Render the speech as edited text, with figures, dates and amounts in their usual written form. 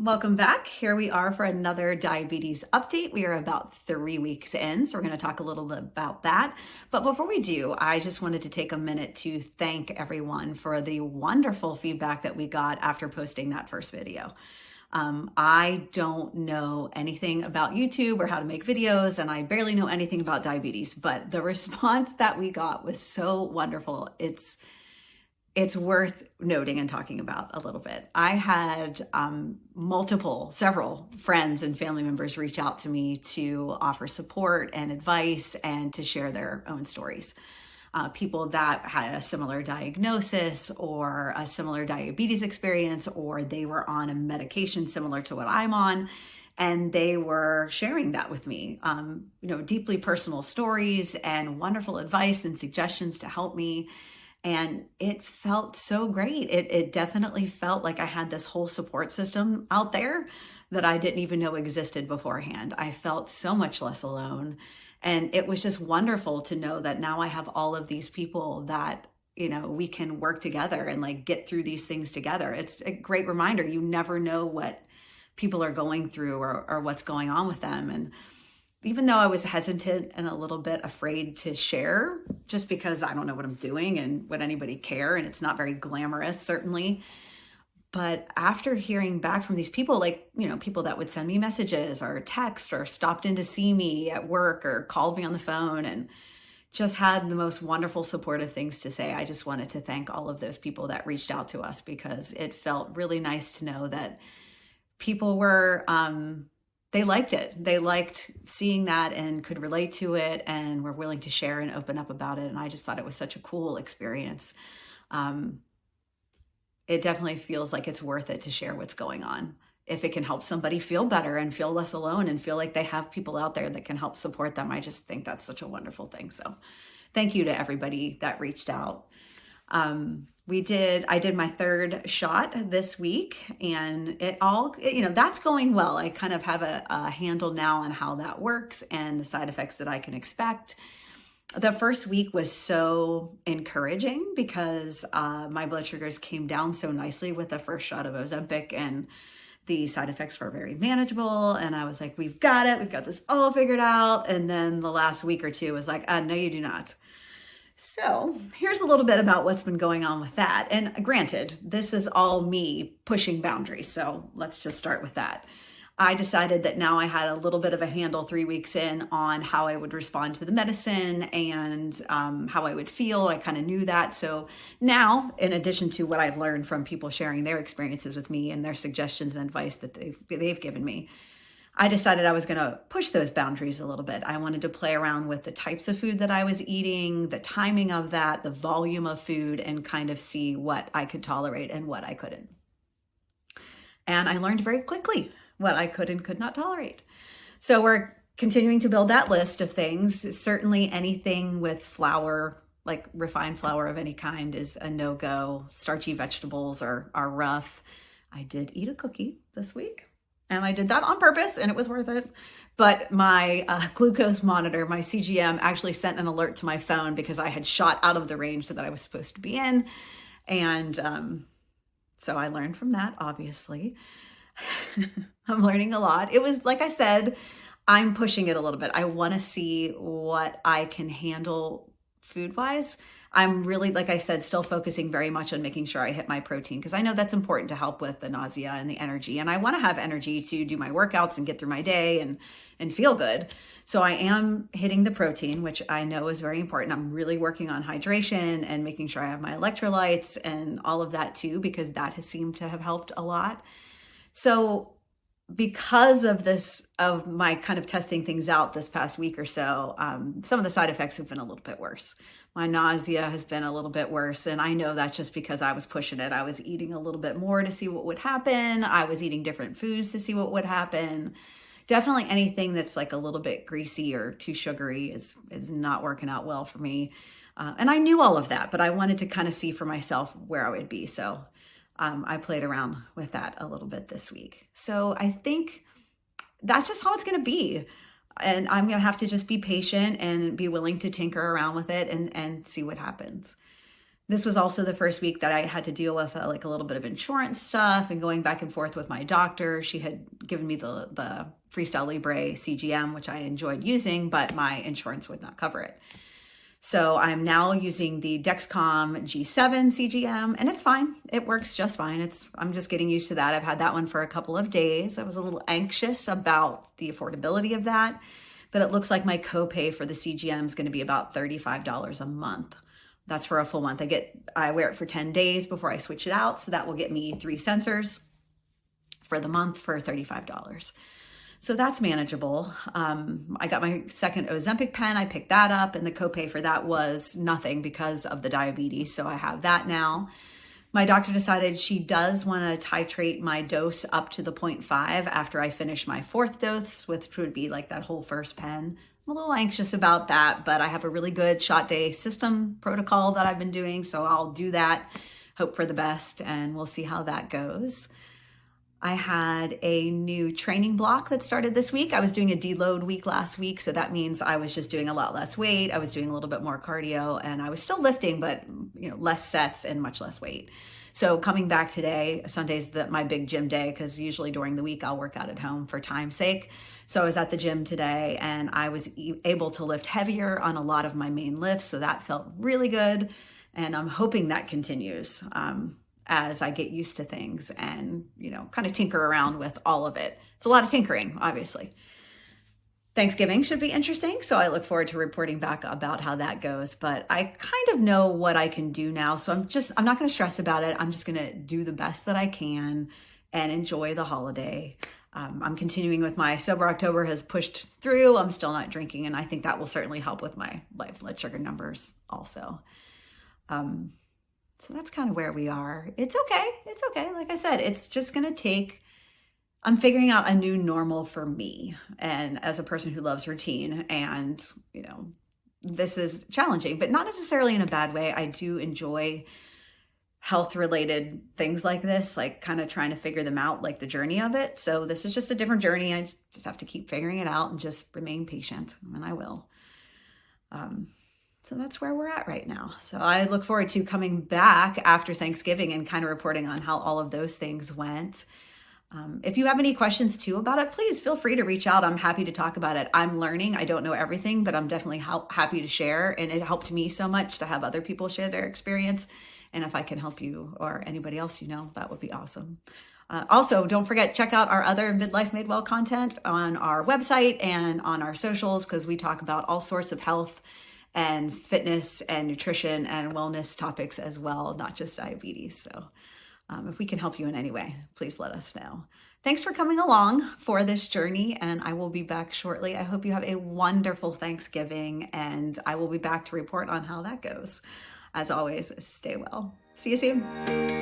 Welcome back. Here we are for another diabetes update. We are about 3 weeks in, so we're going to talk a little bit about that. But before we do, I just wanted to take a minute to thank everyone for the wonderful feedback that we got after posting that first video. I don't know anything about YouTube or how to make videos, and I barely know anything about diabetes, but the response that we got was so wonderful. It's worth noting and talking about a little bit. I had several friends and family members reach out to me to offer support and advice and to share their own stories. People that had a similar diagnosis or a similar diabetes experience, or they were on a medication similar to what I'm on, and they were sharing that with me. Deeply personal stories and wonderful advice and suggestions to help me. And it felt so great. It definitely felt like I had this whole support system out there that I didn't even know existed beforehand. I felt so much less alone. And it was just wonderful to know that now I have all of these people that, we can work together and like get through these things together. It's a great reminder. You never know what people are going through or what's going on with them. And even though I was hesitant and a little bit afraid to share, just because I don't know what I'm doing and would anybody care, and it's not very glamorous, certainly. But after hearing back from these people, people that would send me messages or text or stopped in to see me at work or called me on the phone and just had the most wonderful supportive things to say, I just wanted to thank all of those people that reached out to us, because it felt really nice to know that people were, they liked it. They liked seeing that and could relate to it and were willing to share and open up about it. And I just thought it was such a cool experience. It definitely feels like it's worth it to share what's going on. If it can help somebody feel better and feel less alone and feel like they have people out there that can help support them, I just think that's such a wonderful thing. So thank you to everybody that reached out. I did my third shot this week, and that's going well. I kind of have a handle now on how that works and the side effects that I can expect. The first week was so encouraging because my blood sugars came down so nicely with the first shot of Ozempic, and the side effects were very manageable. And I was like, we've got it. We've got this all figured out. And then the last week or two was like, no, you do not. So here's a little bit about what's been going on with that. And granted, this is all me pushing boundaries. So let's just start with that. I decided that now I had a little bit of a handle 3 weeks in on how I would respond to the medicine and how I would feel. I kind of knew that. So now, in addition to what I've learned from people sharing their experiences with me and their suggestions and advice that they've given me, I decided I was going to push those boundaries a little bit. I wanted to play around with the types of food that I was eating, the timing of that, the volume of food, and kind of see what I could tolerate and what I couldn't. And I learned very quickly what I could and could not tolerate. So we're continuing to build that list of things. Certainly anything with flour, like refined flour of any kind, is a no-go. Starchy vegetables are rough. I did eat a cookie this week. And I did that on purpose, and it was worth it. But my glucose monitor, my CGM, actually sent an alert to my phone because I had shot out of the range that I was supposed to be in. And so I learned from that, obviously. I'm learning a lot. It was, like I said, I'm pushing it a little bit. I want to see what I can handle food-wise. I'm really, like I said, still focusing very much on making sure I hit my protein, because I know that's important to help with the nausea and the energy. And I want to have energy to do my workouts and get through my day and feel good. So I am hitting the protein, which I know is very important. I'm really working on hydration and making sure I have my electrolytes and all of that too, because that has seemed to have helped a lot. So because of my kind of testing things out this past week or so, some of the side effects have been a little bit worse. My nausea has been a little bit worse, and I know that's just because I was pushing it. I was eating a little bit more to see what would happen. I was eating different foods to see what would happen. Definitely anything that's like a little bit greasy or too sugary is not working out well for me. And I knew all of that, but I wanted to kind of see for myself where I would be. So I played around with that a little bit this week. So I think that's just how it's going to be. And I'm going to have to just be patient and be willing to tinker around with it and see what happens. This was also the first week that I had to deal with like a little bit of insurance stuff and going back and forth with my doctor. She had given me the Freestyle Libre CGM, which I enjoyed using, but my insurance would not cover it. So I'm now using the Dexcom G7 CGM, and it's fine. It works just fine. I'm just getting used to that. I've had that one for a couple of days. I was a little anxious about the affordability of that, but it looks like my copay for the CGM is going to be about $35 a month. That's for a full month. I wear it for 10 days before I switch it out. So that will get me 3 sensors for the month for $35. So that's manageable. I got my second Ozempic pen. I picked that up, and the copay for that was nothing because of the diabetes. So I have that now. My doctor decided she does want to titrate my dose up to the 0.5 after I finish my 4th dose, which would be like that whole first pen. I'm a little anxious about that, but I have a really good shot day system protocol that I've been doing. So I'll do that, hope for the best, and we'll see how that goes. I had a new training block that started this week. I was doing a deload week last week, so that means I was just doing a lot less weight. I was doing a little bit more cardio, and I was still lifting, but less sets and much less weight. So coming back today, Sunday's my big gym day, because usually during the week I'll work out at home for time's sake. So I was at the gym today, and I was able to lift heavier on a lot of my main lifts, so that felt really good, and I'm hoping that continues. As I get used to things and, kind of tinker around with all of it. It's a lot of tinkering, obviously. Thanksgiving should be interesting, so I look forward to reporting back about how that goes. But I kind of know what I can do now, so I'm not going to stress about it. I'm just going to do the best that I can and enjoy the holiday. I'm continuing with my Sober October has pushed through. I'm still not drinking, and I think that will certainly help with my blood sugar numbers also. So that's kind of where we are. It's okay. It's okay. Like I said, it's just going to take, I'm figuring out a new normal for me. And as a person who loves routine, and, this is challenging, but not necessarily in a bad way. I do enjoy health related things like this, like kind of trying to figure them out, like the journey of it. So this is just a different journey. I just have to keep figuring it out and just remain patient, and I will. So that's where we're at right now. So I look forward to coming back after Thanksgiving and kind of reporting on how all of those things went. If you have any questions too about it, please feel free to reach out. I'm happy to talk about it. I'm learning. I don't know everything, but I'm definitely happy to share. And it helped me so much to have other people share their experience. And if I can help you or anybody else, that would be awesome. Also, don't forget, check out our other Midlife Made Well content on our website and on our socials, because we talk about all sorts of health and fitness and nutrition and wellness topics as well, not just diabetes. So if we can help you in any way, please let us know. Thanks for coming along for this journey, and I will be back shortly. I hope you have a wonderful Thanksgiving, and I will be back to report on how that goes. As always, stay well. See you soon.